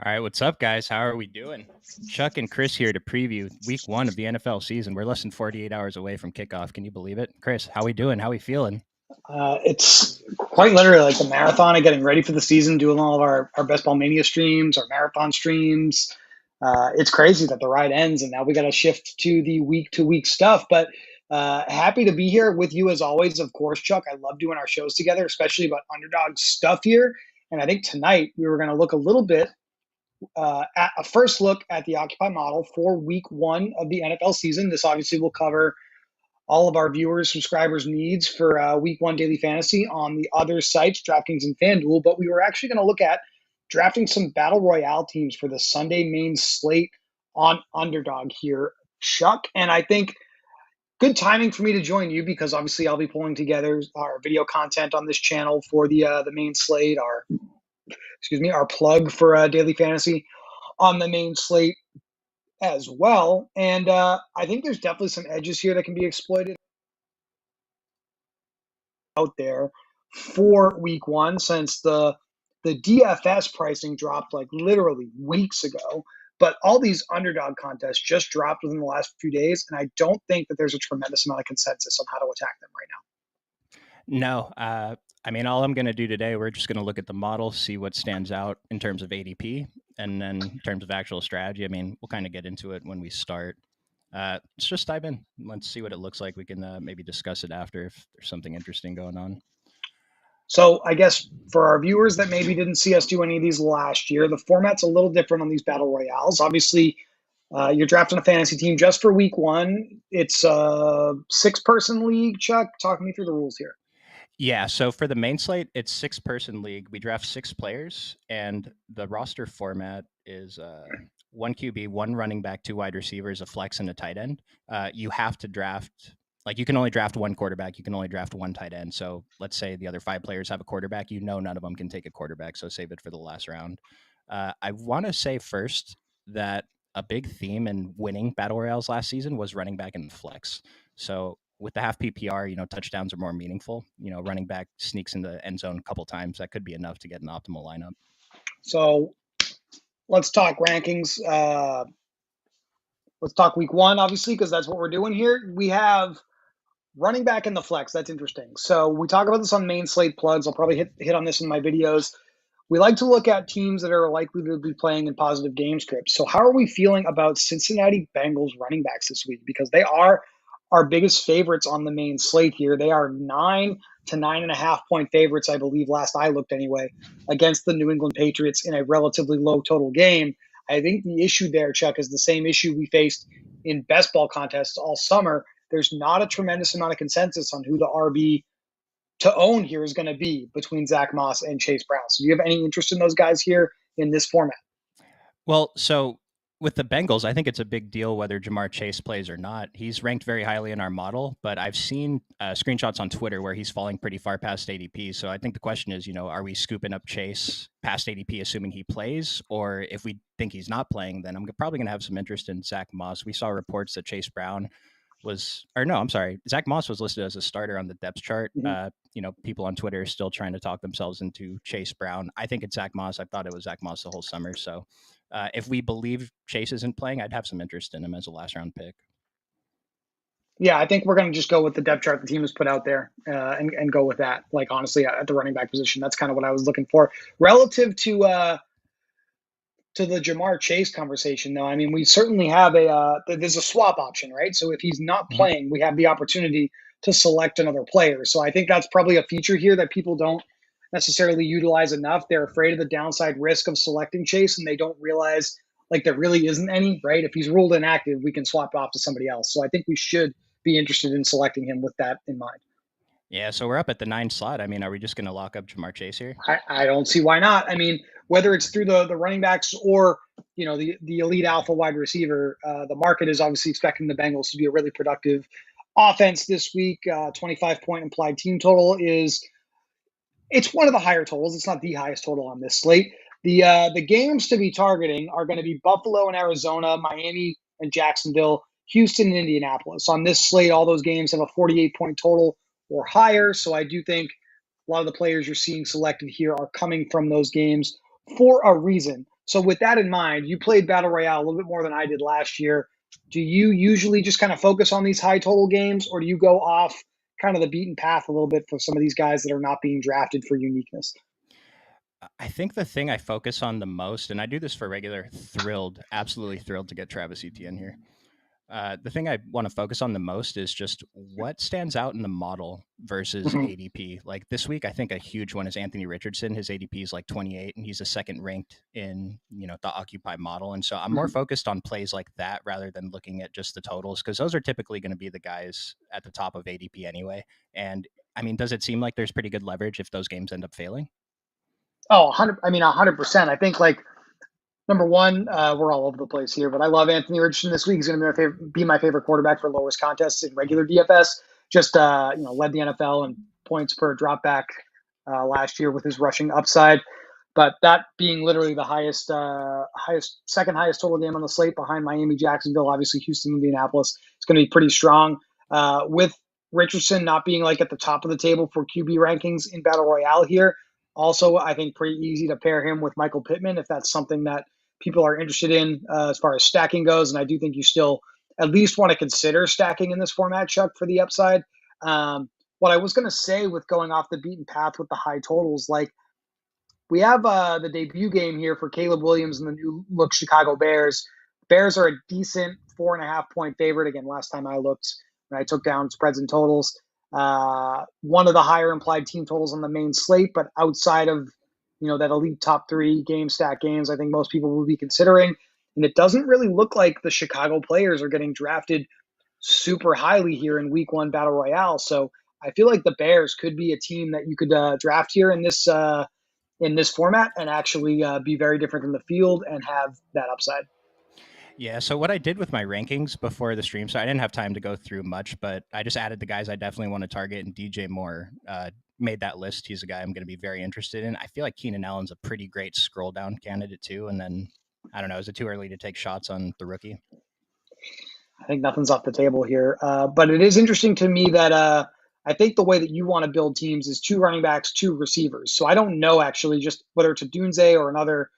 All right, what's up, guys? How are we doing? Chuck and Chris here to preview week one of the NFL season. We're less than 48 hours away from kickoff. Can you believe it? Chris, how we doing? How we feeling? It's quite literally like the marathon of getting ready for the season, doing all of our Best Ball Mania streams, our marathon streams. It's crazy that the ride ends and now we got to shift to the week to week stuff. But happy to be here with you as always, of course, Chuck. I love doing our shows together, especially about underdog stuff here. And I think tonight we were going to look a little bit at a first look at the Occupy model for week one of the NFL season. This obviously will cover all of our viewers, subscribers' needs for week one daily fantasy on the other sites, DraftKings and FanDuel. But we were actually going to look at drafting some Battle Royale teams for the Sunday main slate on Underdog here, Chuck. And I think good timing for me to join you because obviously I'll be pulling together our video content on this channel for the main slate, our plug for daily fantasy on the main slate as well. And I think there's definitely some edges here that can be exploited out there for week one since the DFS pricing dropped like literally weeks ago. But all these underdog contests just dropped within the last few days, and I don't think that there's a tremendous amount of consensus on how to attack them right now. No, I mean, all I'm going to do today, we're just going to look at the model, see what stands out in terms of ADP, and then in terms of actual strategy. I mean, we'll kind of get into it when we start. Let's just dive in. Let's see what it looks like. We can maybe discuss it after if there's something interesting going on. So I guess for our viewers that maybe didn't see us do any of these last year, the format's a little different on these battle royales. Obviously, you're drafting a fantasy team just for week one. It's a 6-person league. Chuck, talk me through the rules here. Yeah, so for the main slate, it's 6-person league. We draft 6 players, and the roster format is one QB, one running back, 2 wide receivers, a flex, and a tight end. You have to draft, like, you can only draft one quarterback, you can only draft one tight end. So let's say the other 5 players have a quarterback, none of them can take a quarterback, so save it for the last round. I want to say first that a big theme in winning battle royales last season was running back and flex. So with the half PPR, touchdowns are more meaningful. Running back sneaks in the end zone a couple times. That could be enough to get an optimal lineup. So let's talk rankings. Let's talk week one, obviously, because that's what we're doing here. We have running back in the flex. That's interesting. So we talk about this on main slate plugs. I'll probably hit on this in my videos. We like to look at teams that are likely to be playing in positive game scripts. So how are we feeling about Cincinnati Bengals running backs this week? Because they are our biggest favorites on the main slate here. They are 9 to 9.5 point favorites, I believe, last I looked anyway, against the New England Patriots in a relatively low total game. I think the issue there, Chuck, is the same issue we faced in best ball contests all summer. There's not a tremendous amount of consensus on who the RB to own here is going to be between Zach Moss and Chase Brown. So do you have any interest in those guys here in this format? Well, so with the Bengals, I think it's a big deal whether Jamar Chase plays or not. He's ranked very highly in our model, but I've seen screenshots on Twitter where he's falling pretty far past ADP. So I think the question is, are we scooping up Chase past ADP, assuming he plays? Or if we think he's not playing, then I'm probably going to have some interest in Zach Moss. We saw reports that Chase Brown Zach Moss was listed as a starter on the depth chart. Mm-hmm. People on Twitter are still trying to talk themselves into Chase Brown. I think it's Zach Moss. I thought it was Zach Moss the whole summer. So if we believe Chase isn't playing, I'd have some interest in him as a last round pick. Yeah, I think we're going to just go with the depth chart the team has put out there and go with that. Like, honestly, at the running back position, that's kind of what I was looking for. Relative to the Jamar Chase conversation, though, I mean, we certainly have there's a swap option, right? So if he's not playing, we have the opportunity to select another player. So I think that's probably a feature here that people don't necessarily utilize enough. They're afraid of the downside risk of selecting Chase, and they don't realize like there really isn't any, right? If he's ruled inactive, we can swap off to somebody else. So I think we should be interested in selecting him with that in mind. Yeah, so we're up at the 9 slot. I mean, are we just going to lock up Jamar Chase here? I don't see why not. I mean, whether it's through the running backs or the elite alpha wide receiver, the market is obviously expecting the Bengals to be a really productive offense this week. 25-point implied team total it's one of the higher totals. It's not the highest total on this slate. The games to be targeting are going to be Buffalo and Arizona, Miami and Jacksonville, Houston and Indianapolis. On this slate, all those games have a 48-point total or higher. So I do think a lot of the players you're seeing selected here are coming from those games for a reason. So with that in mind, you played Battle Royale a little bit more than I did last year. Do you usually just kind of focus on these high total games, or do you go off kind of the beaten path a little bit for some of these guys that are not being drafted for uniqueness? I think the thing I focus on the most, and I do this for regular, absolutely thrilled to get Travis Etienne here. The thing I want to focus on the most is just what stands out in the model versus Mhm. ADP. Like this week, I think a huge one is Anthony Richardson. His ADP is like 28, and he's a second ranked in the Occupy model. And so I'm more Mhm. focused on plays like that rather than looking at just the totals because those are typically going to be the guys at the top of ADP anyway. And I mean, does it seem like there's pretty good leverage if those games end up failing? Oh, 100. I mean, 100%. I think like number one, we're all over the place here, but I love Anthony Richardson this week. He's going to be my favorite quarterback for lowest contests in regular DFS. Just led the NFL in points per dropback last year with his rushing upside. But that being literally the second highest total game on the slate behind Miami, Jacksonville, obviously Houston, Indianapolis, it's going to be pretty strong. With Richardson not being like at the top of the table for QB rankings in Battle Royale here, also I think pretty easy to pair him with Michael Pittman if that's something that people are interested in as far as stacking goes. And I do think you still at least want to consider stacking in this format, Chuck, for the upside. What I was going to say with going off the beaten path with the high totals, like we have the debut game here for Caleb Williams and the new look Chicago Bears. Bears are a decent 4.5 point favorite. Again, last time I looked, when I took down spreads and totals, one of the higher implied team totals on the main slate, but outside of that elite top three game stack games, I think most people will be considering. And it doesn't really look like the Chicago players are getting drafted super highly here in Week One Battle Royale. So I feel like the Bears could be a team that you could draft here in this format and actually be very different than the field and have that upside. Yeah. So what I did with my rankings before the stream, so I didn't have time to go through much, but I just added the guys I definitely want to target, and DJ Moore made that list. He's a guy I'm going to be very interested in. I feel like Keenan Allen's a pretty great scroll down candidate too. And then I don't know, is it too early to take shots on the rookie? I think nothing's off the table here. But it is interesting to me that I think the way that you want to build teams is two running backs, two receivers. So I don't know actually just whether it's a Dunze or another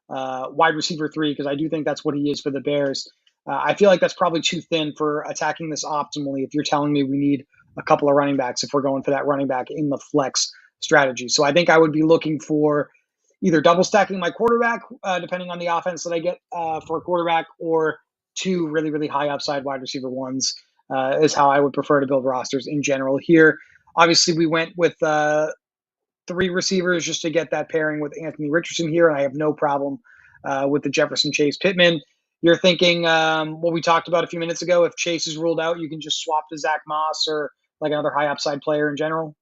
wide receiver three, because I do think that's what he is for the Bears. I feel like that's probably too thin for attacking this optimally if you're telling me we need a couple of running backs if we're going for that running back in the flex strategy. So I think I would be looking for either double stacking my quarterback, depending on the offense that I get for a quarterback, or two really, really high upside wide receiver ones is how I would prefer to build rosters in general here. Obviously, we went with three receivers just to get that pairing with Anthony Richardson here, and I have no problem with the Jefferson Chase Pittman. You're thinking what we talked about a few minutes ago. If Chase is ruled out, you can just swap to Zach Moss or like another high upside player in general.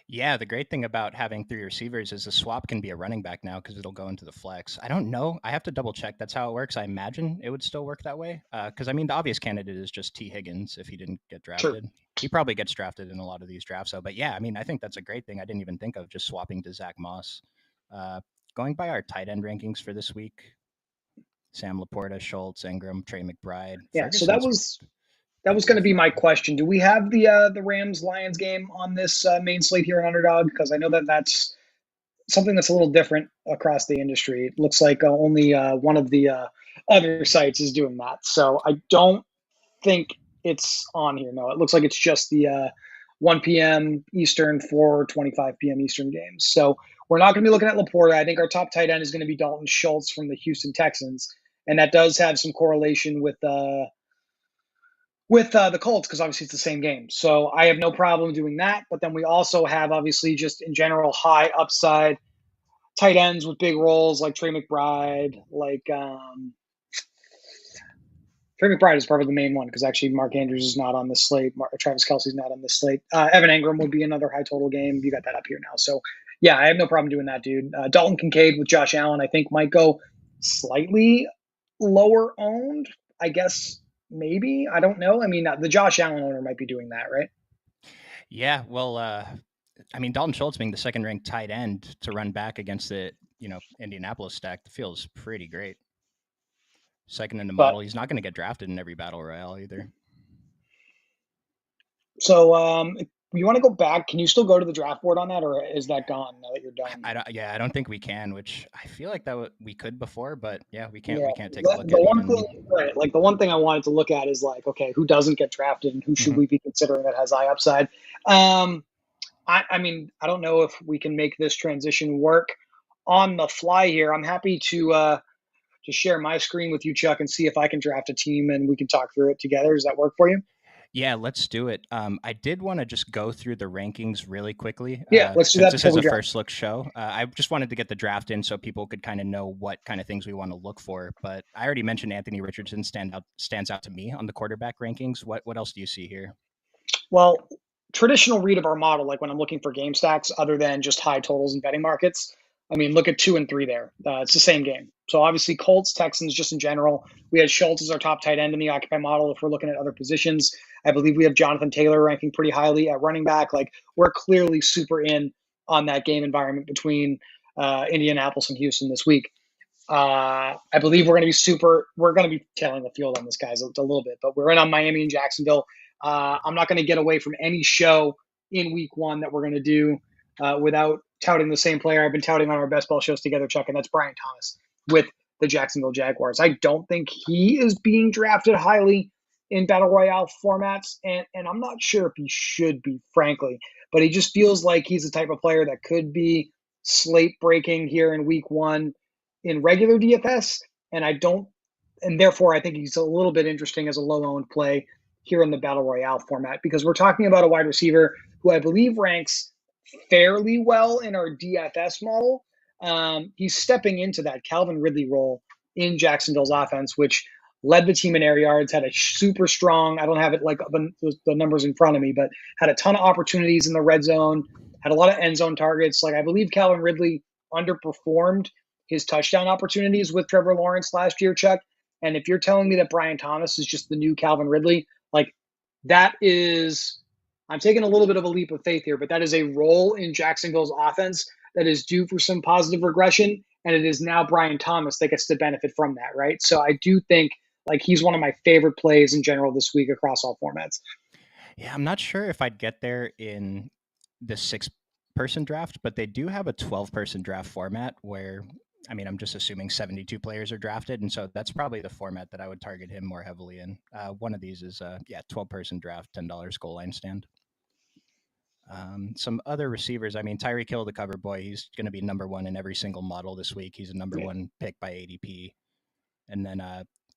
Yeah, the great thing about having three receivers is the swap can be a running back now because it'll go into the flex. I don't know. I have to double check. That's how it works. I imagine it would still work that way. Because I mean, the obvious candidate is just T. Higgins if he didn't get Sure. drafted. He probably gets drafted in a lot of these drafts. So, but yeah, I mean, I think that's a great thing. I didn't even think of just swapping to Zach Moss. Uh, Going by our tight end rankings for this week, Sam Laporta, Schultz, Ingram, Trey McBride, Yeah. So Ferguson's that been was going pretty to be my fun. question. Do we have the Rams Lions game on this main slate here in Underdog? Because I know that that's something that's a little different across the industry. It looks like only one of the other sites is doing that. So I don't think it's on here. No, it looks like it's just the 1 p.m. Eastern, 4:25 p.m. Eastern games. So we're not going to be looking at Laporta. I think our top tight end is going to be Dalton Schultz from the Houston Texans, and that does have some correlation with the Colts because obviously it's the same game. So I have no problem doing that. But then we also have obviously just in general high upside tight ends with big roles like Trey McBride, like Trey McBride is probably the main one because actually Mark Andrews is not on this slate. Travis Kelsey's not on this slate. Evan Engram would be another high total game. You got that up here now. So yeah, I have no problem doing that, dude. Dalton Kincaid with Josh Allen, I think might go slightly lower owned. I guess maybe I don't know. I mean, the Josh Allen owner might be doing that, right? Yeah, well, I mean, Dalton Schultz being the second ranked tight end to run back against the Indianapolis stack feels pretty great. Second in the But model, he's not going to get drafted in every battle royale either. so You want to go back? Can you still go to the draft board on that, or is that gone now that you're done? I don't. Yeah, I don't think we can. Which I feel like we could before, but yeah, we can't. Yeah, We can't take a the, look the at one thing, even. right? Like the one thing I wanted to look at is like, okay, who doesn't get drafted and who should Mhm. we be considering that has high upside? Um, I mean, I don't know if we can make this transition work on the fly here. I'm happy to share my screen with you, Chuck, and see if I can draft a team and we can talk through it together. Does that work for you? Yeah, let's do it. I did want to just go through the rankings really quickly, Yeah, let's do since that this before is we a draft. first look show. I just wanted to get the draft in so people could kind of know what kind of things we want to look for. But I already mentioned Anthony Richardson stands out to me on the quarterback rankings. What else do you see here? Well, traditional read of our model, like when I'm looking for game stacks other than just high totals and betting markets, I mean, look at 2 and 3 there. It's the same game. So obviously, Colts, Texans, just in general. We had Schultz as our top tight end in the Occupy model. If we're looking at other positions, I believe we have Jonathan Taylor ranking pretty highly at running back. Like we're clearly super in on that game environment between Indianapolis and Houston this week. I believe we're going to be tailing the field on this, guys, a little bit, but we're in on Miami and Jacksonville. I'm not going to get away from any show in week one that we're going to do without touting the same player I've been touting on our best ball shows together, Chuck, and that's Brian Thomas with the Jacksonville Jaguars. I don't think he is being drafted highly in Battle Royale formats, and I'm not sure if he should be, frankly, but he just feels like he's the type of player that could be slate breaking here in week one in regular DFS, and I don't, and therefore I think he's a little bit interesting as a low-owned play here in the Battle Royale format because we're talking about a wide receiver who I believe ranks fairly well in our DFS model. He's stepping into that Calvin Ridley role in Jacksonville's offense, which led the team in air yards, had a super strong, I don't have it like the numbers in front of me, but had a ton of opportunities in the red zone, had a lot of end zone targets. Like I believe Calvin Ridley underperformed his touchdown opportunities with Trevor Lawrence last year, Chuck. And if you're telling me that Brian Thomas is just the new Calvin Ridley, like that is, I'm taking a little bit of a leap of faith here, but that is a role in Jacksonville's offense that is due for some positive regression. And it is now Brian Thomas that gets to benefit from that, right? So I do think like he's one of my favorite plays in general this week across all formats. Yeah, I'm not sure if I'd get there in the person draft, but they do have a 12-person draft format where, I mean, I'm just assuming 72 players are drafted. And so that's probably the format that I would target him more heavily in. One of these is, yeah, 12-person draft, $10 goal line stand. Some other receivers, I mean, Tyreek Hill, the cover boy, he's going to be number one in every single model this week. He's a number Yeah. one pick by ADP. And then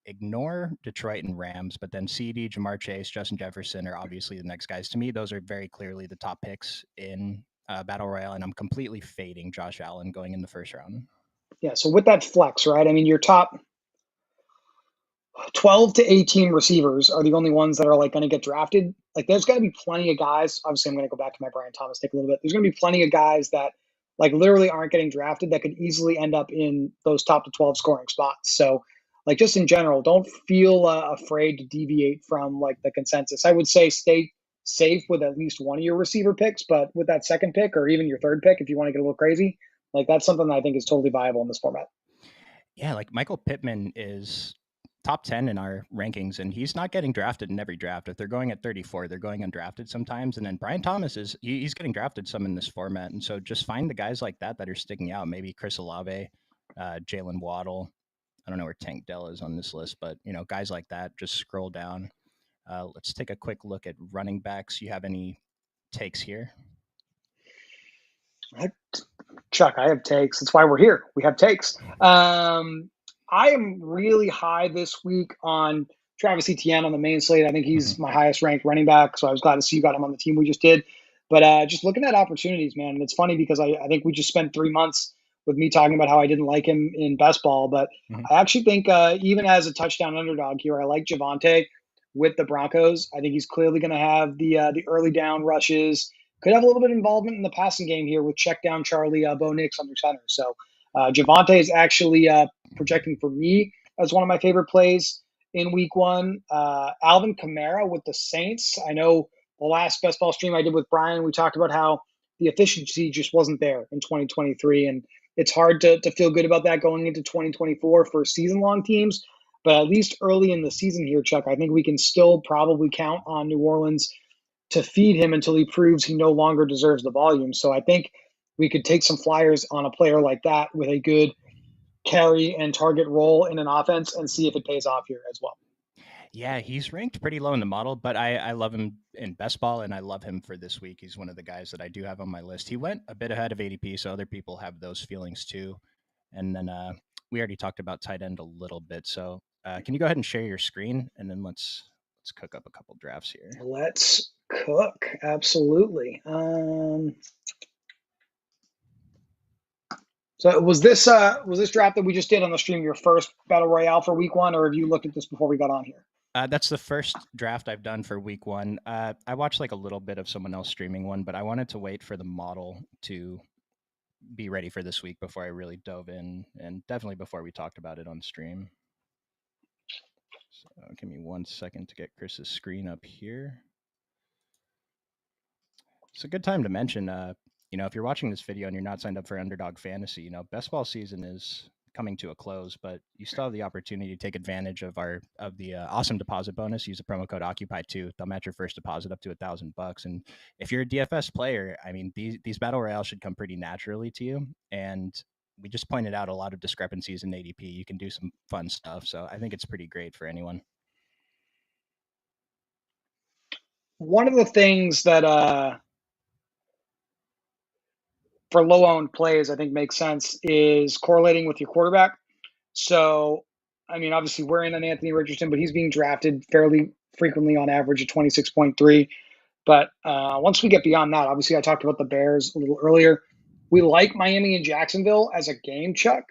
ignore Detroit and Rams, but then CD, Jamar Chase, Justin Jefferson are obviously the next guys. To me, those are very clearly the top picks in Battle Royale, and I'm completely fading Josh Allen going in the first round. Yeah. So with that flex, right? I mean, your top 12 to 18 receivers are the only ones that are like going to get drafted. Like there's going to be plenty of guys. Obviously, I'm going to go back to my Brian Thomas take a little bit. There's going to be plenty of guys that like literally aren't getting drafted that could easily end up in those top to 12 scoring spots. So like just in general, don't feel afraid to deviate from like the consensus. I would say stay safe with at least one of your receiver picks, but with that second pick or even your third pick, if you want to get a little crazy, like that's something that I think is totally viable in this format. Yeah, like Michael Pittman is top 10 in our rankings, and he's not getting drafted in every draft. If they're going at 34, they're going undrafted sometimes. And then Brian Thomas he's getting drafted some in this format. And so just find the guys like that are sticking out. Maybe Chris Olave, Jalen Waddle. I don't know where Tank Dell is on this list, but guys like that. Just scroll down. Let's take a quick look at running backs. You have any takes here? Chuck, I have takes. That's why we're here. We have takes. I am really high this week on Travis Etienne on the main slate. I think Mm-hmm. he's my highest ranked running back. So I was glad to see you got him on the team we just did. But just looking at opportunities, man, and it's funny because I think we just spent 3 months with me talking about how I didn't like him in best ball. But Mm-hmm. I actually think even as a touchdown underdog here, I like Javante with the Broncos. I think he's clearly going to have the early down rushes, could have a little bit of involvement in the passing game here with check down Charlie Bo Nix under center. So Javante is actually projecting for me as one of my favorite plays in week one. Alvin Kamara with the Saints. I know the last best ball stream I did with Brian, we talked about how the efficiency just wasn't there in 2023. And it's hard to feel good about that going into 2024 for season long teams. But at least early in the season here, Chuck, I think we can still probably count on New Orleans to feed him until he proves he no longer deserves the volume. So I think we could take some flyers on a player like that with a good carry and target role in an offense and see if it pays off here as well. Yeah, he's ranked pretty low in the model, but I love him in best ball, and I love him for this week. He's one of the guys that I do have on my list. He went a bit ahead of ADP, so other people have those feelings too. And then we already talked about tight end a little bit. So can you go ahead and share your screen, and then let's cook up a couple drafts here. Let's cook. Absolutely. So was this draft that we just did on the stream your first battle royale for week one, or have you looked at this before we got on here? That's the first draft I've done for week one. I watched like a little bit of someone else streaming one, but I wanted to wait for the model to be ready for this week before I really dove in, and definitely before we talked about it on stream. So give me 1 second to get Chris's screen up here. It's a good time to mention, if you're watching this video and you're not signed up for Underdog Fantasy, best ball season is coming to a close, but you still have the opportunity to take advantage of the awesome deposit bonus. Use the promo code Occupy2. They'll match your first deposit up to $1,000. And if you're a DFS player, I mean, these battle royales should come pretty naturally to you. And we just pointed out a lot of discrepancies in ADP. You can do some fun stuff, so I think it's pretty great for anyone. One of the things that for low owned plays I think makes sense is correlating with your quarterback. So, I mean, obviously we're in on Anthony Richardson, but he's being drafted fairly frequently on average at 26.3. But once we get beyond that, obviously I talked about the Bears a little earlier. We like Miami and Jacksonville as a game, Chuck.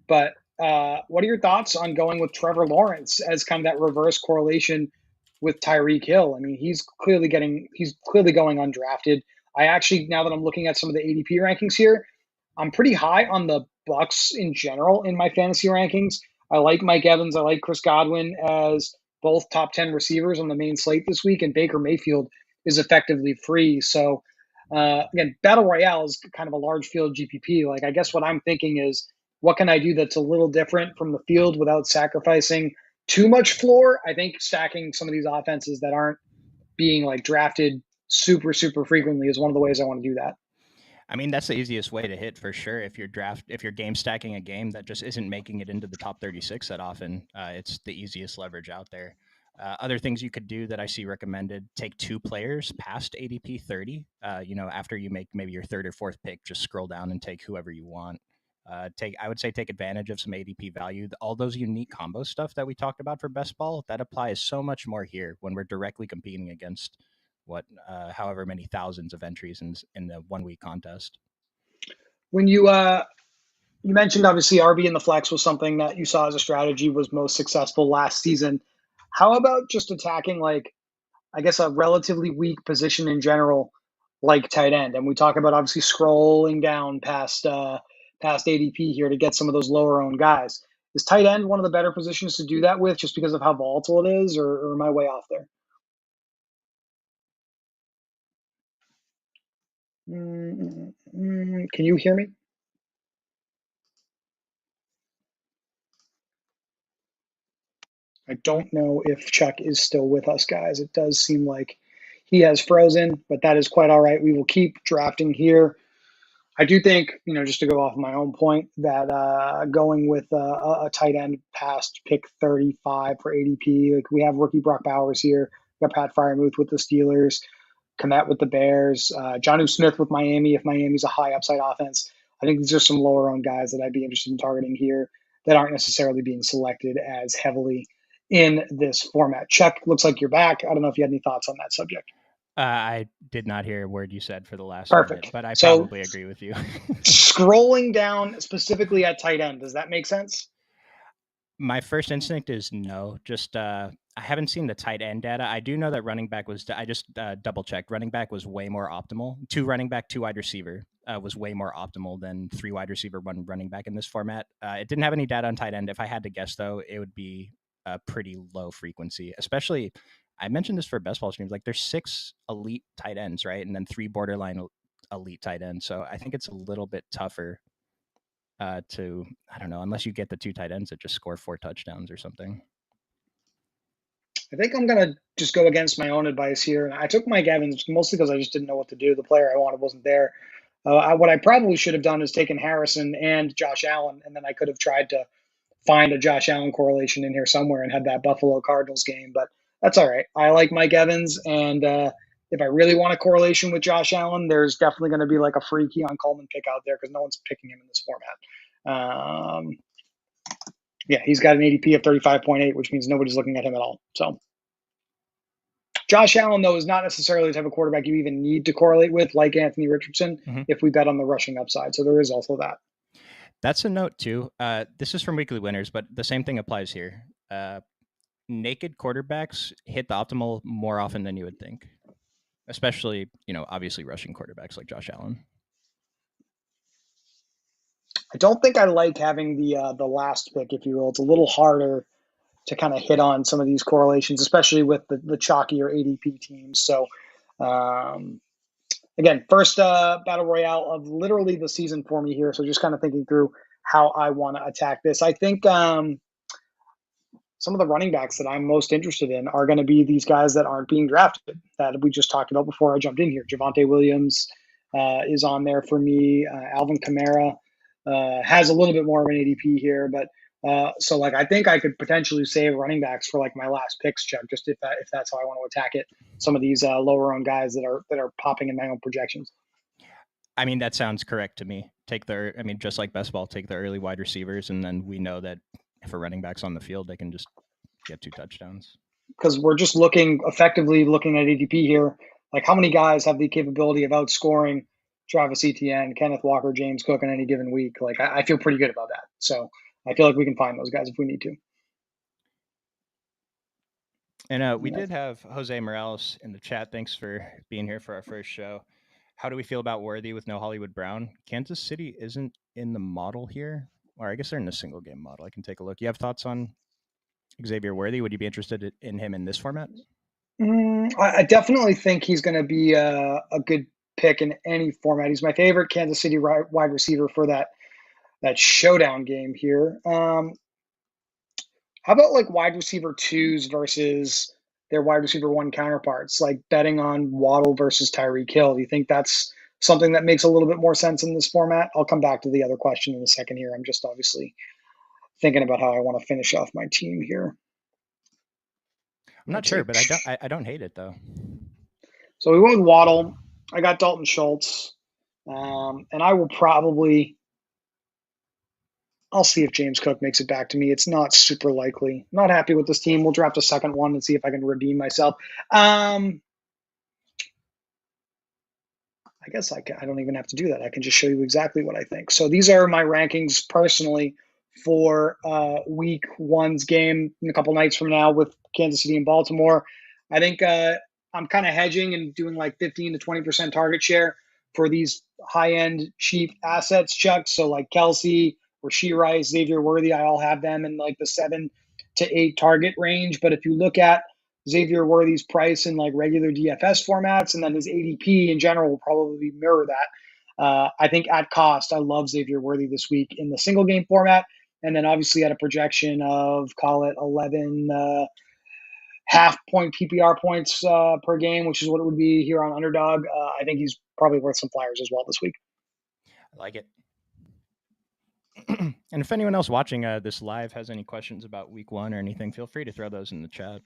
But what are your thoughts on going with Trevor Lawrence as kind of that reverse correlation with Tyreek Hill? I mean, he's clearly going undrafted. I actually, now that I'm looking at some of the ADP rankings here, I'm pretty high on the Bucks in general in my fantasy rankings. I like Mike Evans. I like Chris Godwin as both top 10 receivers on the main slate this week, and Baker Mayfield is effectively free. So, again, Battle Royale is kind of a large field GPP. Like, I guess what I'm thinking is, what can I do that's a little different from the field without sacrificing too much floor? I think stacking some of these offenses that aren't being like drafted super, super frequently is one of the ways I want to do that. I mean, that's the easiest way to hit for sure. If you're game stacking a game that just isn't making it into the top 36 that often, it's the easiest leverage out there. Other things you could do that I see recommended: take two players past ADP 30. After you make maybe your third or fourth pick, just scroll down and take whoever you want. I would say take advantage of some ADP value. All those unique combo stuff that we talked about for best ball, that applies so much more here when we're directly competing against however many thousands of entries in the 1 week contest. When you mentioned obviously RB in the flex was something that you saw as a strategy was most successful last season. How about just attacking like I guess a relatively weak position in general, like tight end? And we talk about obviously scrolling down past ADP here to get some of those lower owned guys. Is tight end one of the better positions to do that with just because of how volatile it is, or am I way off there? Can you hear me? I don't know if Chuck is still with us, guys. It does seem like he has frozen, but that is quite all right. We will keep drafting here. I do think, just to go off my own point, that going with a tight end past pick 35 for ADP, like we have rookie Brock Bowers here, we got Pat Fryermuth with the Steelers, Komet with the Bears, Jonnu Smith with Miami, if Miami's a high upside offense. I think these are some lower owned guys that I'd be interested in targeting here that aren't necessarily being selected as heavily in this format. Chuck, looks like you're back. I don't know if you had any thoughts on that subject. I did not hear a word you said for the last minute, Perfect. but I So probably agree with you. scrolling down specifically at tight end, does that make sense? My first instinct is no. Just I haven't seen the tight end data. I do know that running back was. I just double checked. Running back was way more optimal. Two running back, two wide receiver was way more optimal than three wide receiver, one running back in this format. It didn't have any data on tight end. If I had to guess, though, it would be a pretty low frequency. Especially, I mentioned this for best ball streams. Like there's 6 elite tight ends, right, and then 3 borderline elite tight ends. So I think it's a little bit tougher to, I don't know, unless you get the 2 tight ends that just score 4 touchdowns or something. I think I'm gonna just go against my own advice here. And I took Mike Evans mostly because I just didn't know what to do. The player I wanted wasn't there. What I probably should have done is taken Harrison and Josh Allen, and then I could have tried to find a Josh Allen correlation in here somewhere and had that Buffalo Cardinals game. But that's all right. I like Mike Evans, and if I really want a correlation with Josh Allen, there's definitely going to be like a free Keon Coleman pick out there because no one's picking him in this format. Yeah, he's got an ADP of 35.8, which means nobody's looking at him at all. So Josh Allen, though, is not necessarily the type of quarterback you even need to correlate with, like Anthony Richardson, if we bet on the rushing upside. So there is also that. That's a note too. This is from Weekly Winners, but the same thing applies here. Naked quarterbacks hit the optimal more often than you would think, especially, obviously rushing quarterbacks like Josh Allen. I don't think I like having the last pick, if you will. It's a little harder to kind of hit on some of these correlations, especially with the chalkier ADP teams. So, again, first battle royale of literally the season for me here. So just kind of thinking through how I want to attack this. I think some of the running backs that I'm most interested in are going to be these guys that aren't being drafted that we just talked about before I jumped in here. Javonte Williams is on there for me. Alvin Kamara has a little bit more of an ADP here, but so like I think I could potentially save running backs for like my last picks, Chuck, just if that's how I want to attack it. Some of these lower owned guys that are popping in my own projections. I mean, that sounds correct to me. Just like best ball, take the early wide receivers, and then we know that if a running back's on the field, they can just get 2 touchdowns. Because we're just effectively looking at ADP here. Like how many guys have the capability of outscoring Travis Etienne, Kenneth Walker, James Cook in any given week? Like I feel pretty good about that. So I feel like we can find those guys if we need to. And we did have Jose Morales in the chat. Thanks for being here for our first show. How do we feel about Worthy with no Hollywood Brown? Kansas City isn't in the model here. Or I guess they're in a single game model. I can take a look. You have thoughts on Xavier Worthy? Would you be interested in him in this format? I definitely think he's going to be a good pick in any format. He's my favorite Kansas City wide receiver for that showdown game here. How about like wide receiver twos versus their wide receiver one counterparts, like betting on Waddle versus Tyreek Hill? Do you think that's something that makes a little bit more sense in this format? I'll come back to the other question in a second here. I'm just obviously thinking about how I want to finish off my team here. I'm not sure, but I don't hate it though. So we went with Waddle. I got Dalton Schultz, and I will probably. I'll see if James Cook makes it back to me. It's not super likely. Not happy with this team. We'll draft a second one and see if I can redeem myself. I guess I don't even have to do that. I can just show you exactly what I think. So these are my rankings personally for week one's game in a couple nights from now with Kansas City and Baltimore. I think I'm kind of hedging and doing like 15 to 20% target share for these high-end cheap assets, Chuck. So like Kelsey, Rashee Rice, Xavier Worthy, I all have them in like the 7 to 8 target range. But if you look at Xavier Worthy's price in like regular DFS formats, and then his ADP in general will probably mirror that. I think at cost, I love Xavier Worthy this week in the single game format. And then obviously at a projection of, call it 11 half point PPR points per game, which is what it would be here on Underdog. I think he's probably worth some flyers as well this week. I like it. And if anyone else watching this live has any questions about week one or anything, feel free to throw those in the chat.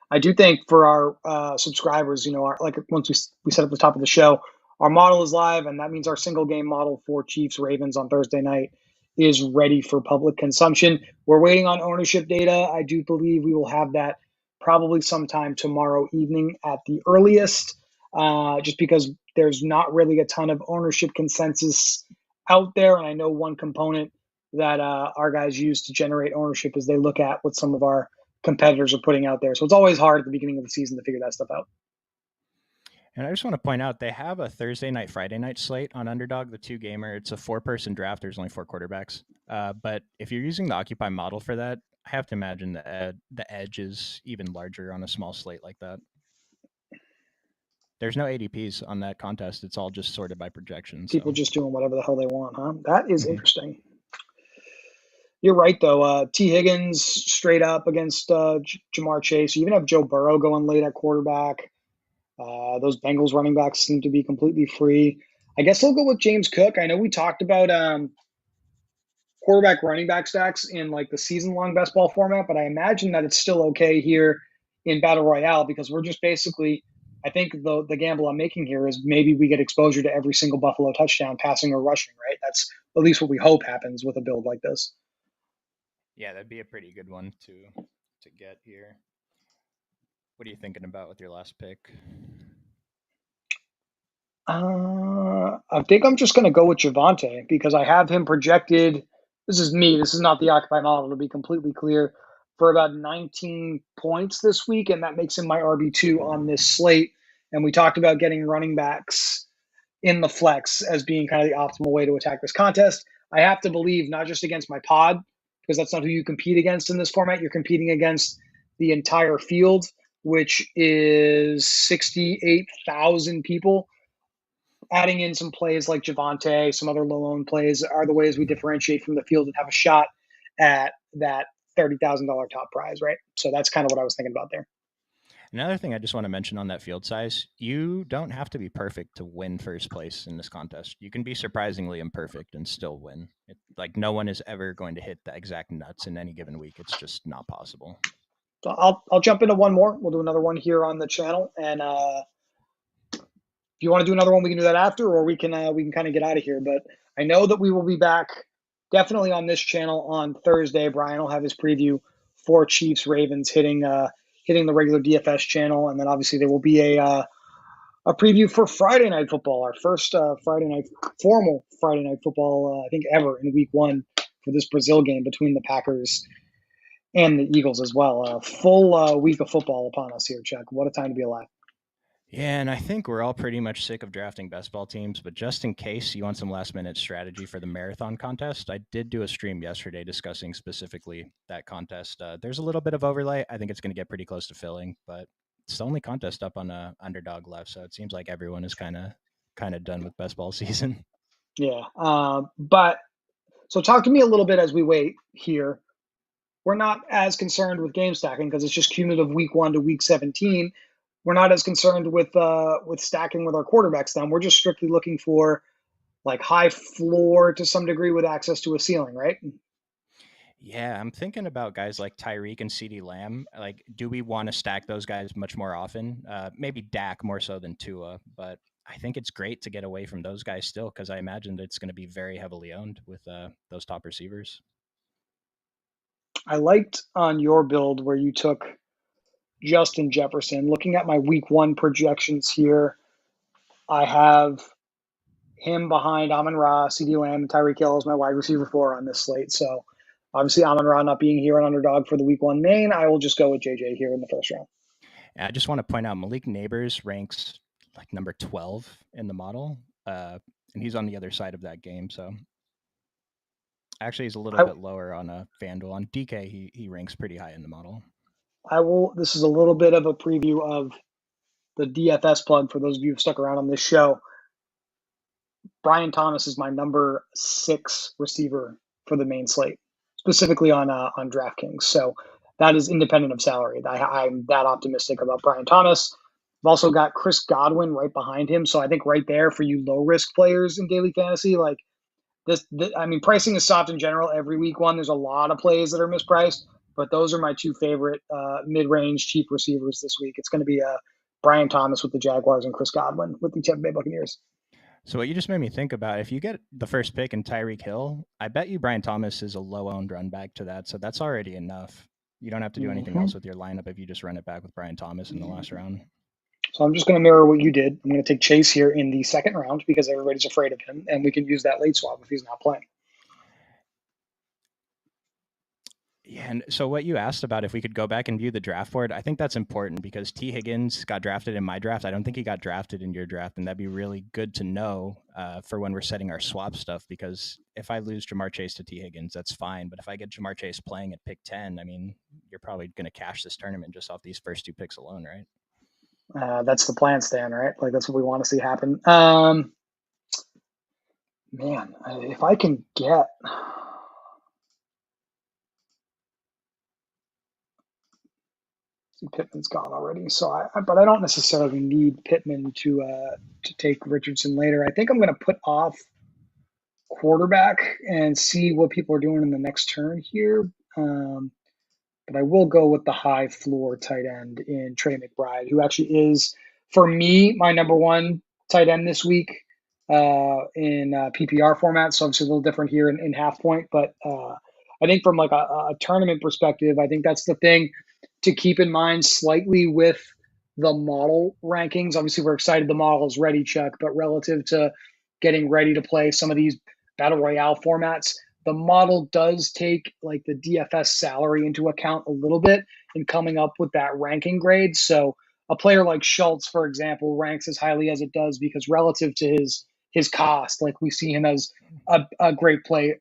I do think for our subscribers, once we set up the top of the show, our model is live, and that means our single game model for Chiefs Ravens on Thursday night is ready for public consumption. We're waiting on ownership data. I do believe we will have that probably sometime tomorrow evening at the earliest, just because there's not really a ton of ownership consensus out there. And I know one component that our guys use to generate ownership is they look at what some of our competitors are putting out there. So it's always hard at the beginning of the season to figure that stuff out. And I just want to point out they have a Thursday night, Friday night slate on Underdog, the 2-gamer. It's a 4-person draft. There's only 4 quarterbacks. But if you're using the Occupy model for that, I have to imagine the edge is even larger on a small slate like that. There's no ADPs on that contest. It's all just sorted by projections. People just doing whatever the hell they want, huh? That is interesting. You're right, though. T. Higgins straight up against Jamar Chase. You even have Joe Burrow going late at quarterback. Those Bengals running backs seem to be completely free. I guess I'll go with James Cook. I know we talked about quarterback running back stacks in like the season long best ball format, but I imagine that it's still okay here in Battle Royale because we're just basically, I think the gamble I'm making here is maybe we get exposure to every single Buffalo touchdown, passing or rushing, right? That's at least what we hope happens with a build like this. Yeah, that'd be a pretty good one to get here. What are you thinking about with your last pick? I think I'm just going to go with Javante because I have him projected. This is me. This is not the Occupy model, to be completely clear, for about 19 points this week, and that makes him my RB2 on this slate. And we talked about getting running backs in the flex as being kind of the optimal way to attack this contest. I have to believe not just against my pod, because that's not who you compete against in this format. You're competing against the entire field, which is 68,000 people. Adding in some plays like Javante, some other low owned plays are the ways we differentiate from the field and have a shot at that $30,000 top prize, right? So that's kind of what I was thinking about there. Another thing I just want to mention on that field size, you don't have to be perfect to win first place in this contest. You can be surprisingly imperfect and still win. Like no one is ever going to hit the exact nuts in any given week. It's just not possible. So I'll jump into one more. We'll do another one here on the channel, and if you want to do another one, we can do that after, or we can kind of get out of here. But I know that we will be back definitely on this channel on Thursday. Brian will have his preview for Chiefs Ravens hitting the regular DFS channel, and then obviously there will be a preview for Friday Night Football, our first formal Friday Night Football, I think ever in Week 1 for this Brazil game between the Packers and the Eagles as well. A full week of football upon us here, Chuck. What a time to be alive. Yeah, and I think we're all pretty much sick of drafting best ball teams, but just in case you want some last minute strategy for the marathon contest, I did do a stream yesterday discussing specifically that contest. There's a little bit of overlay. I think it's going to get pretty close to filling, but it's the only contest up on Underdog left, so it seems like everyone is kind of done with best ball season. Yeah. But so talk to me a little bit as we wait here. We're not as concerned with game stacking because it's just cumulative week 1 to week 17. We're not as concerned with stacking with our quarterbacks then. We're just strictly looking for like high floor to some degree with access to a ceiling, right? Yeah, I'm thinking about guys like Tyreek and CeeDee Lamb. Like, do we want to stack those guys much more often? Maybe Dak more so than Tua, but I think it's great to get away from those guys still because I imagine that it's going to be very heavily owned with those top receivers. I liked on your build where you took Justin Jefferson. Looking at my week 1 projections here, I have him behind Amon Ra, CeeDee Lamb, and Tyreek Hill as my wide receiver 4 on this slate. So obviously Amon Ra not being here on Underdog for the week 1 main, I will just go with JJ here in the first round. And I just want to point out Malik Neighbors ranks like number 12 in the model, and he's on the other side of that game. So actually, he's a little bit lower on a FanDuel. On DK, he ranks pretty high in the model. I will. This is a little bit of a preview of the DFS plug for those of you who've stuck around on this show. Brian Thomas is my number 6 receiver for the main slate, specifically on DraftKings. So that is independent of salary. I'm that optimistic about Brian Thomas. I've also got Chris Godwin right behind him. So I think right there for you low risk players in daily fantasy, like I mean, pricing is soft in general every week 1. There's a lot of plays that are mispriced, but those are my 2 favorite mid range cheap receivers this week. It's going to be Brian Thomas with the Jaguars and Chris Godwin with the Tampa Bay Buccaneers. So what you just made me think about, if you get the first pick in Tyreek Hill, I bet you Brian Thomas is a low-owned run back to that. So that's already enough. You don't have to do anything else with your lineup if you just run it back with Brian Thomas in the last round. So I'm just going to mirror what you did. I'm going to take Chase here in the second round because everybody's afraid of him, and we can use that late swap if he's not playing. Yeah, and so what you asked about if we could go back and view the draft board, I think that's important because T. Higgins got drafted in my draft. I don't think he got drafted in your draft, and that'd be really good to know for when we're setting our swap stuff. Because if I lose Jamar Chase to T. Higgins, that's fine. But if I get Jamar Chase playing at pick 10, I mean, you're probably going to cash this tournament just off these first 2 picks alone, right? That's the plan, Stan, right? Like that's what we want to see happen. Man, if I can get See, Pittman's gone already, so but I don't necessarily need Pittman to take Richardson later. I think I'm going to put off quarterback and see what people are doing in the next turn here. But I will go with the high floor tight end in Trey McBride, who actually is, for me, my number one tight end this week in PPR format. So obviously a little different here in half point, but I think from like a tournament perspective, I think that's the thing to keep in mind slightly with the model rankings. Obviously, we're excited the model is ready, Chuck, but relative to getting ready to play some of these battle royale formats, the model does take like the DFS salary into account a little bit in coming up with that ranking grade. So a player like Schultz, for example, ranks as highly as it does because relative to his cost, like we see him as a great play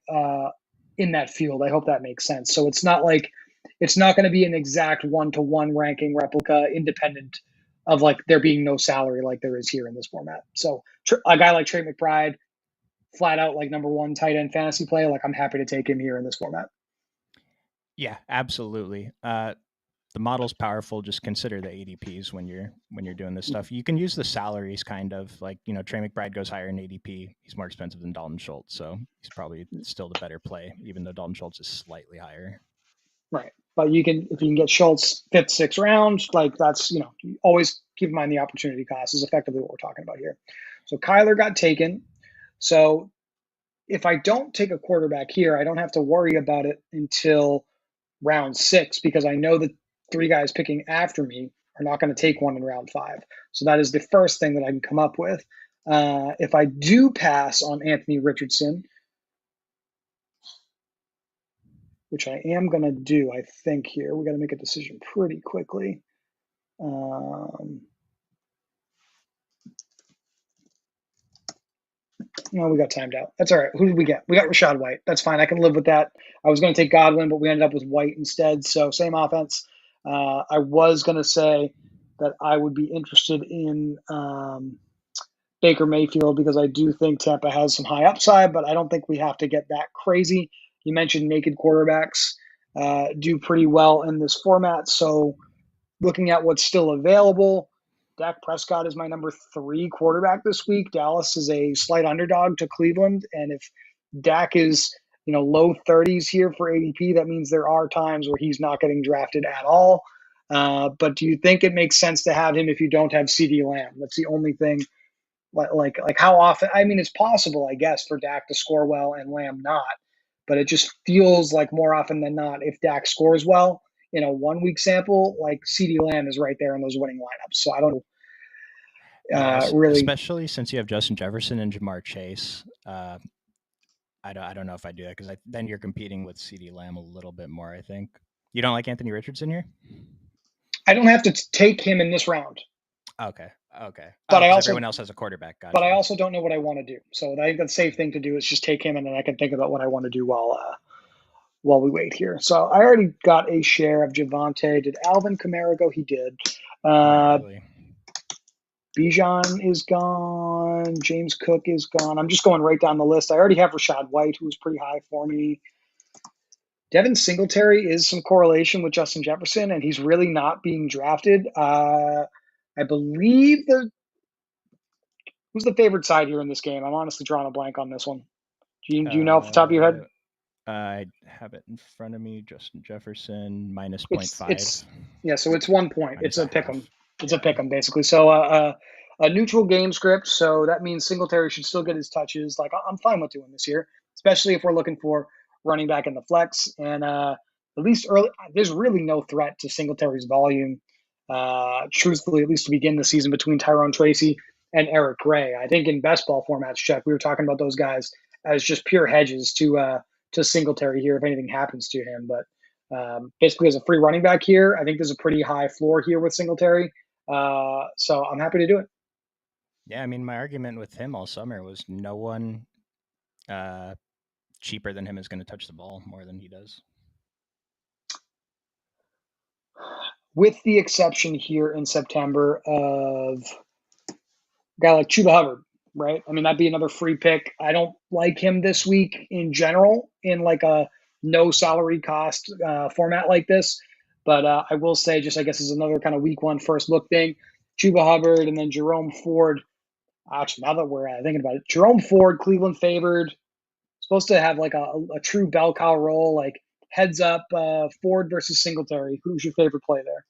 in that field. I hope that makes sense. So it's not going to be an exact one-to-one ranking replica independent of like there being no salary like there is here in this format. So a guy like Trey McBride, flat out like number one tight end fantasy play, like I'm happy to take him here in this format. Yeah, absolutely. The model's powerful. Just consider the ADPs when you're doing this stuff. You can use the salaries kind of like, Trey McBride goes higher in ADP. He's more expensive than Dalton Schultz, so he's probably still the better play, even though Dalton Schultz is slightly higher. Right. But if you can get Schultz fifth, sixth round, like that's, always keep in mind the opportunity cost is effectively what we're talking about here. So Kyler got taken. So if I don't take a quarterback here, I don't have to worry about it until round 6 because I know the 3 guys picking after me are not going to take one in round 5. So that is the first thing that I can come up with. If I do pass on Anthony Richardson, which I am going to do, I think here, we got to make a decision pretty quickly. No, we got timed out. That's all right. Who did we get? We got Rachaad White. That's fine. I can live with that. I was going to take Godwin, but we ended up with White instead. So same offense. I was going to say that I would be interested in Baker Mayfield because I do think Tampa has some high upside, but I don't think we have to get that crazy. You mentioned naked quarterbacks do pretty well in this format. So looking at what's still available, Dak Prescott is my number 3 quarterback this week. Dallas is a slight underdog to Cleveland. And if Dak is, low 30s here for ADP, that means there are times where he's not getting drafted at all. But do you think it makes sense to have him if you don't have CeeDee Lamb? That's the only thing. Like how often? I mean, it's possible, I guess, for Dak to score well and Lamb not. But it just feels like more often than not, if Dak scores well, in a 1 week sample, like CeeDee Lamb is right there in those winning lineups. So I don't really. Especially since you have Justin Jefferson and Jamar Chase. I don't know if I do that because then you're competing with CeeDee Lamb a little bit more. I think you don't like Anthony Richardson here. I don't have to take him in this round. Okay. But I also everyone else has a quarterback. Gotcha. But I also don't know what I want to do. So I think the safe thing to do is just take him, and then I can think about what I want to do while we wait here. So I already got a share of Javonte. Did Alvin Kamara go? He did. Bijan is gone. James Cook is gone. I'm just going right down the list. I already have Rachaad White, who was pretty high for me. Devin Singletary is some correlation with Justin Jefferson, and he's really not being drafted. I believe who's the favorite side here in this game? I'm honestly drawing a blank on this one. Do you know off the top of your head? I have it in front of me. Justin Jefferson minus 0.5. So it's 1 point. It's a pick 'em. It's a pick 'em basically. So a neutral game script. So that means Singletary should still get his touches. Like I'm fine with doing this here, especially if we're looking for running back in the flex. And at least early, there's really no threat to Singletary's volume. Truthfully, at least to begin the season between Tyrone Tracy and Eric Gray. I think in best ball formats, Chuck, we were talking about those guys as just pure hedges to Singletary here if anything happens to him. But basically, as a free running back here, I think there's a pretty high floor here with Singletary. So I'm happy to do it. Yeah, I mean, my argument with him all summer was no one cheaper than him is going to touch the ball more than he does. With the exception here in September of a guy like Chuba Hubbard, right? I mean, that'd be another free pick. I don't like him this week in general in like a no salary cost format like this. But I will say, just I guess is another kind of week one first look thing. Chuba Hubbard and then Jerome Ford. Actually, now that we're thinking about it, Jerome Ford, Cleveland favored, supposed to have like a true bell cow role, like heads up Ford versus Singletary. Who's your favorite play there?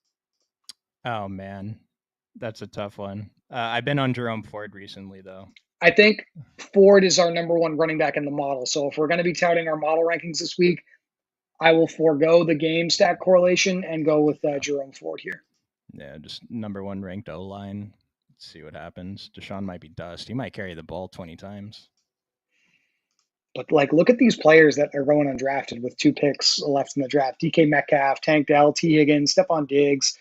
Oh man, that's a tough one. I've been on Jerome Ford recently though. I think Ford is our number one running back in the model. So if we're going to be touting our model rankings this week, I will forego the game stack correlation and go with Yeah, Jerome Ford here. yeah, just number one ranked O line. Let's see what happens. Deshaun might be dust. He might carry the ball 20 times. But like, look at these players that are going undrafted with 2 picks left in the draft: DK Metcalf, Tank Dell, T Higgins, Stephon Diggs.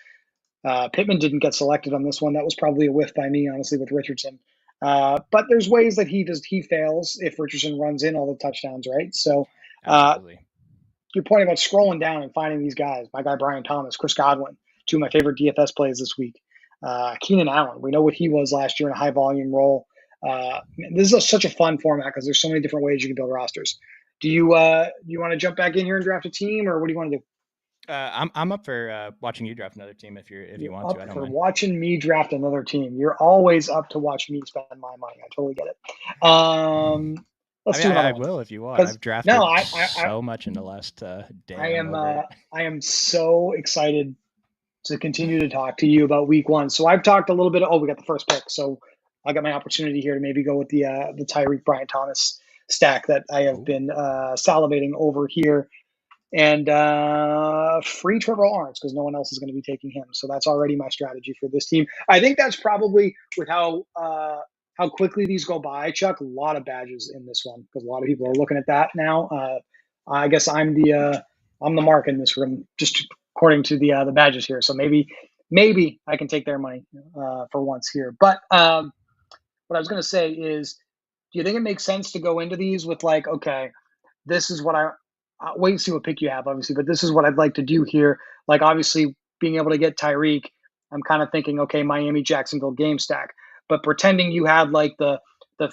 Pittman didn't get selected on this one. That was probably a whiff by me, honestly, with Richardson. But there's ways that he fails if Richardson runs in all the touchdowns, right? So Absolutely. your point about scrolling down and finding these guys, my guy Brian Thomas, Chris Godwin, two of my favorite DFS plays this week. Keenan Allen, we know what he was last year in a high volume role. This is such a fun format because there's so many different ways you can build rosters. Do you want to jump back in here and draft a team, or what do you want to do? I'm up for watching you draft another team if you You're want to. I up don't for mind. watching me draft another team. You're always up to watch me spend my money. I totally get it. I Let's mean, do another I one will if you want. because I've no, drafted so much in the last day. I'm over it. I am so excited to continue to talk to you about week one. So I've talked a little bit. Oh, we got the first pick, so I got my opportunity here to maybe go with the Tyreek Brian Thomas stack that I have Oh, been salivating over here, and free Trevor Lawrence because no one else is going to be taking him. So that's already my strategy for this team. I think that's probably with how quickly these go by, Chuck. A lot of badges in this one because a lot of people yeah. are looking at that now. I guess I'm the mark in this room, just according to the badges here. So maybe I can take their money for once here. But what I was going to say is, do you think it makes sense to go into these with like, okay, this is what I'll wait and see what pick you have, obviously, but this is what I'd like to do here. Like, obviously, being able to get Tyreek, I'm kind of thinking, okay, Miami, Jacksonville game stack, but pretending you had like the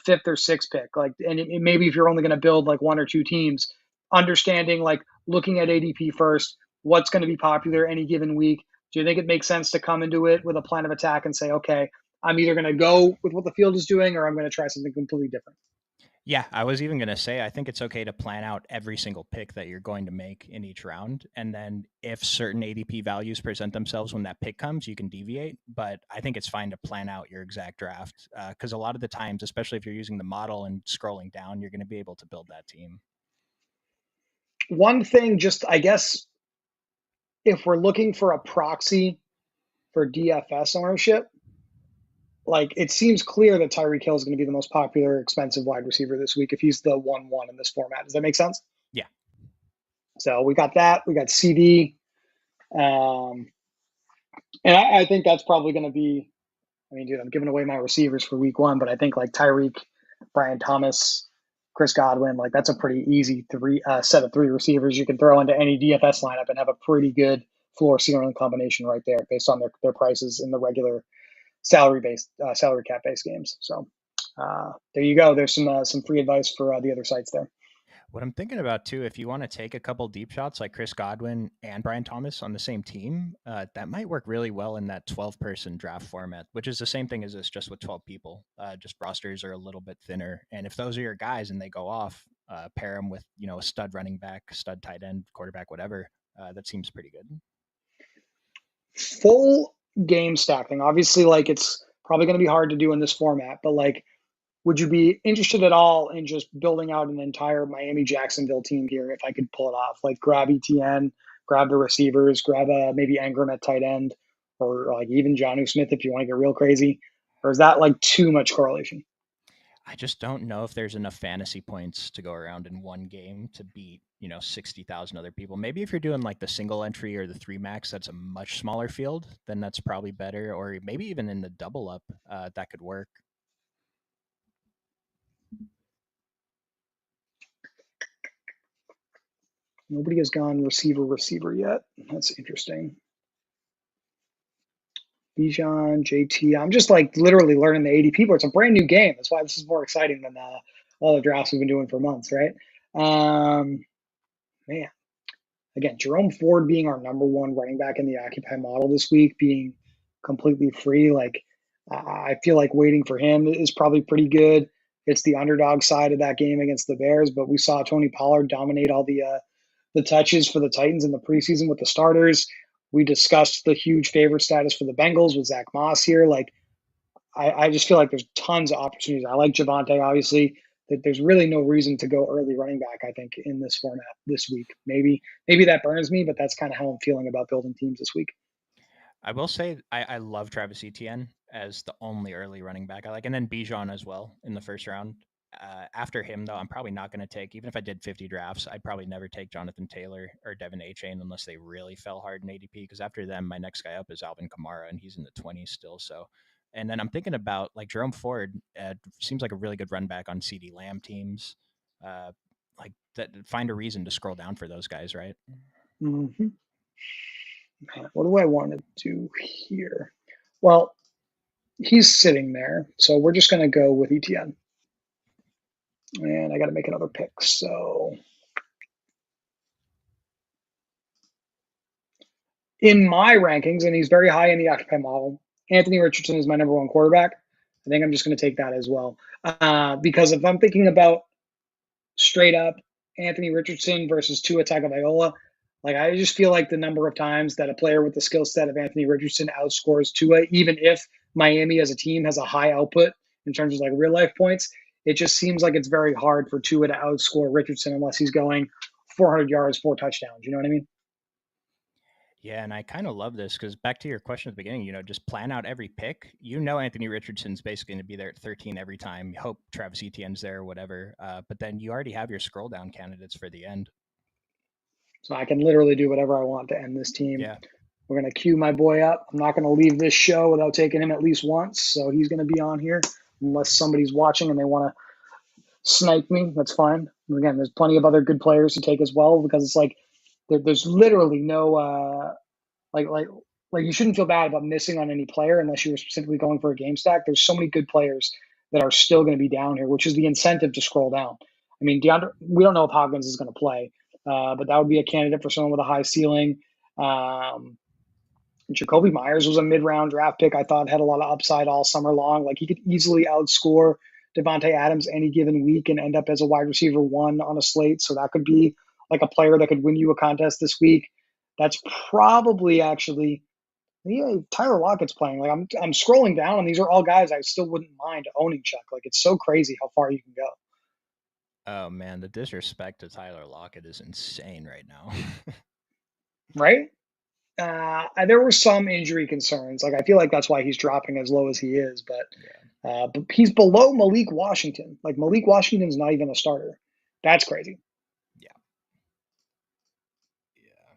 fifth or sixth pick, like, and maybe if you're only going to build like one or two teams, understanding like looking at ADP first, what's going to be popular any given week. Do you think it makes sense to come into it with a plan of attack and say, okay, I'm either going to go with what the field is doing or I'm going to try something completely different? Yeah, I was even going to say, I think it's okay to plan out every single pick that you're going to make in each round. And then if certain ADP values present themselves when that pick comes, you can deviate. But I think it's fine to plan out your exact draft because a lot of the times, especially if you're using the model and scrolling down, you're going to be able to build that team. One thing, just I guess, if we're looking for a proxy for DFS ownership, like it seems clear that Tyreek Hill is going to be the most popular, expensive wide receiver this week if he's the 1-1 in this format. Does that make sense? Yeah. So we got that. We got CD. Um, and I think that's probably going to be, I mean, dude, I'm giving away my receivers for week one, but I think like Tyreek, Brian Thomas, Chris Godwin, like that's a pretty easy set of three receivers you can throw into any DFS lineup and have a pretty good floor ceiling combination right there based on their prices in the regular salary cap based games. So there you go. There's some free advice for the other sites there. What I'm thinking about too, if you want to take a couple deep shots like Chris Godwin and Brian Thomas on the same team, that might work really well in that 12-person draft format, which is the same thing as this, just with 12 people. Just rosters are a little bit thinner, and if those are your guys and they go off, pair them with a stud running back, stud tight end, quarterback, whatever. That seems pretty good. Full game stacking. Obviously, like it's probably going to be hard to do in this format, but like, would you be interested at all in just building out an entire Miami Jacksonville team here if I could pull it off? Like grab ETN, grab the receivers, grab maybe Engram at tight end, or like even Jonnu Smith if you want to get real crazy? Or is that like too much correlation? I just don't know if there's enough fantasy points to go around in one game to beat, 60,000 other people. Maybe if you're doing like the single entry or the three max, that's a much smaller field, then that's probably better. Or maybe even in the double up, that could work. Nobody has gone receiver yet. That's interesting. Bijan, JT. I'm just like literally learning the 80 people. It's a brand new game. That's why this is more exciting than all the drafts we've been doing for months, right? Man, again, Jerome Ford being our number one running back in the Occupy model this week, being completely free, like I feel like waiting for him is probably pretty good. It's the underdog side of that game against the Bears, but we saw Tony Pollard dominate all the touches for the Titans in the preseason with the starters. We discussed the huge favorite status for the Bengals with Zach Moss here. Like, I just feel like there's tons of opportunities. I like Javante, obviously. That there's really no reason to go early running back, I think, in this format this week. Maybe that burns me, but that's kind of how I'm feeling about building teams this week. I will say I love Travis Etienne as the only early running back I like, and then Bijan as well in the first round. After him, though, I'm probably not going to take, even if I did 50 drafts, I'd probably never take Jonathan Taylor or Devin Achane unless they really fell hard in ADP. Because after them, my next guy up is Alvin Kamara, and he's in the 20s still. So, and then I'm thinking about like Jerome Ford. Seems like a really good run back on CD Lamb teams. Uh, like that, find a reason to scroll down for those guys, right? Mm-hmm. Man, what do I want to do here? Well, he's sitting there, so we're just going to go with ETN. And I got to make another pick. So in my rankings, and he's very high in the Occupy model, Anthony Richardson is my number one quarterback. I think I'm just going to take that as well. Because if I'm thinking about straight up Anthony Richardson versus Tua Tagovailoa, like I just feel like the number of times that a player with the skill set of Anthony Richardson outscores Tua, even if Miami as a team has a high output in terms of like real life points, it just seems like it's very hard for Tua to outscore Richardson unless he's going 400 yards, 4 touchdowns. You know what I mean? Yeah, and I kind of love this because back to your question at the beginning, just plan out every pick. Anthony Richardson's basically going to be there at 13 every time. You hope Travis Etienne's there or whatever. But then you already have your scroll down candidates for the end. So I can literally do whatever I want to end this team. Yeah. We're going to cue my boy up. I'm not going to leave this show without taking him at least once. So he's going to be on here unless somebody's watching and they want to snipe me. That's fine. And again, there's plenty of other good players to take as well because it's like there's literally no like like like you shouldn't feel bad about missing on any player unless you were specifically going for a game stack. There's so many good players that are still going to be down here, which is the incentive to scroll down. I mean, we don't know if Hopkins is going to play, but that would be a candidate for someone with a high ceiling. Um, Jacoby Myers was a mid-round draft pick. I thought had a lot of upside all summer long. Like he could easily outscore Devontae Adams any given week and end up as a wide receiver one on a slate. So that could be like a player that could win you a contest this week. That's probably actually yeah, Tyler Lockett's playing. Like I'm scrolling down and these are all guys I still wouldn't mind owning, Chuck. Like it's so crazy how far you can go. Oh man, the disrespect to Tyler Lockett is insane right now. Right? There were some injury concerns. Like I feel like that's why he's dropping as low as he is, Yeah. but he's below Malik Washington. Like Malik Washington's not even a starter. That's crazy. Yeah. Yeah.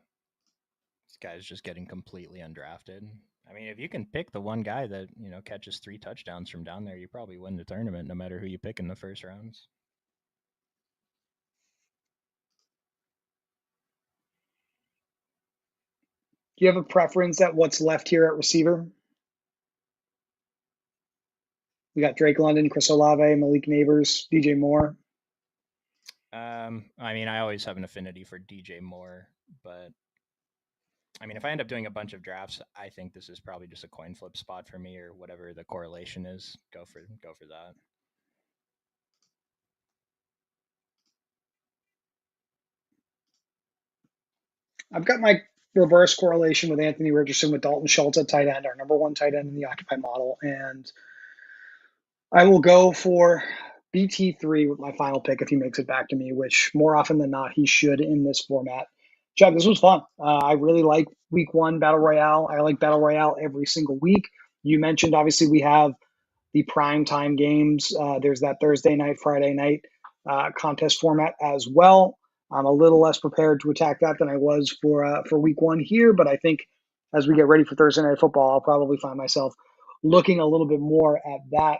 This guy's just getting completely undrafted. I mean, if you can pick the one guy that, catches 3 touchdowns from down there, you probably win the tournament no matter who you pick in the first rounds. Do you have a preference at what's left here at receiver? We got Drake London, Chris Olave, Malik Neighbors, DJ Moore. I mean, I always have an affinity for DJ Moore, but I mean, if I end up doing a bunch of drafts, I think this is probably just a coin flip spot for me, or whatever the correlation is. Go for that. I've got my reverse correlation with Anthony Richardson with Dalton Schultz at tight end, our number one tight end in the Occupy model, and I will go for BT3 with my final pick if he makes it back to me, which more often than not he should in this format. Chuck, this was fun. I really like week one Battle Royale. I like Battle Royale every single week. You mentioned obviously we have the prime time games. There's that Thursday night, Friday night contest format as well. I'm a little less prepared to attack that than I was for week one here, but I think as we get ready for Thursday night football, I'll probably find myself looking a little bit more at that.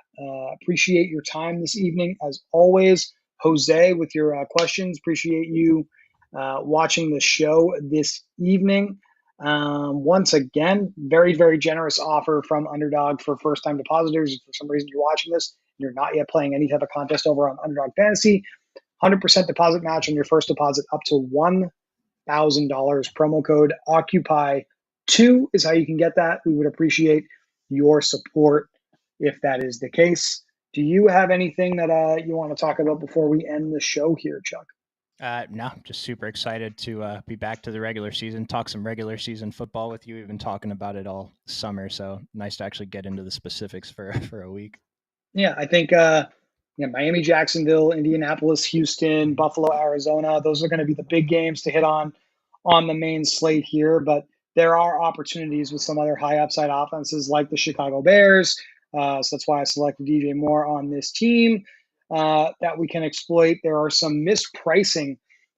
Appreciate your time this evening, as always, Jose, with your questions. Appreciate you watching the show this evening. Once again, very, very generous offer from Underdog for first time depositors. If for some reason you're watching this and you're not yet playing any type of contest over on Underdog Fantasy, 100% deposit match on your first deposit up to $1. Promo code Occupy2 is how you can get that. We would appreciate your support if that is the case. Do you have anything that you want to talk about before we end the show here, Chuck? No, just super excited to be back to the regular season, talk some regular season football with you. We've been talking about it all summer, so nice to actually get into the specifics for for a week. Yeah, I think Miami, Jacksonville, Indianapolis, Houston, Buffalo, Arizona. Those are going to be the big games to hit on the main slate here. But there are opportunities with some other high upside offenses like the Chicago Bears. So that's why I selected DJ Moore on this team that we can exploit. There are some mispricing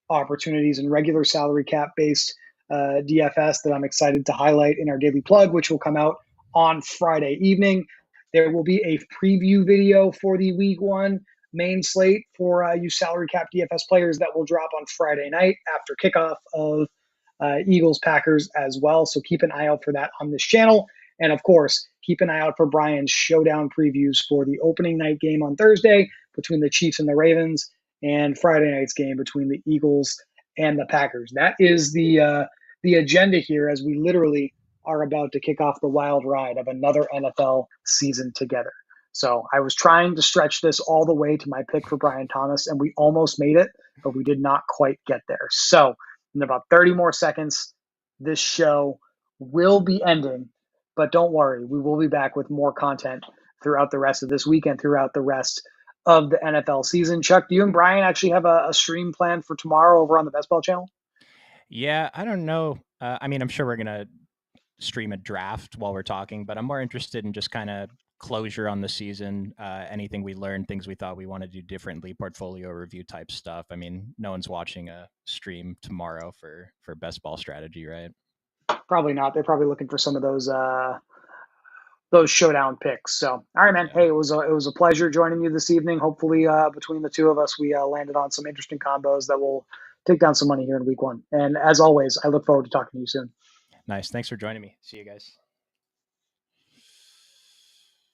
opportunities in regular salary cap based DFS that I'm excited to highlight in our daily plug, which will come out on Friday evening. There will be a preview video for the week one main slate for you salary cap DFS players that will drop on Friday night after kickoff of Eagles Packers as well. So keep an eye out for that on this channel. And of course, keep an eye out for Brian's showdown previews for the opening night game on Thursday between the Chiefs and the Ravens, and Friday night's game between the Eagles and the Packers. That is the agenda here as we literally are about to kick off the wild ride of another NFL season together. So I was trying to stretch this all the way to my pick for Brian Thomas, and we almost made it, but we did not quite get there. So in about 30 more seconds, this show will be ending. But don't worry, we will be back with more content throughout the rest of this weekend, throughout the rest of the NFL season. Chuck, do you and Brian actually have a stream planned for tomorrow over on the Best Ball channel? Yeah, I don't know. I mean, I'm sure we're gonna stream a draft while we're talking, but I'm more interested in just kind of closure on the season, anything we learned, things we thought we want to do differently, portfolio review type stuff. I mean, no one's watching a stream tomorrow for best ball strategy, right? Probably not. They're probably looking for some of those showdown picks. So, all right, man. Yeah. Hey, it was a pleasure joining you this evening. Hopefully, between the two of us, we landed on some interesting combos that will take down some money here in week one. And as always, I look forward to talking to you soon. Nice. Thanks for joining me. See you guys.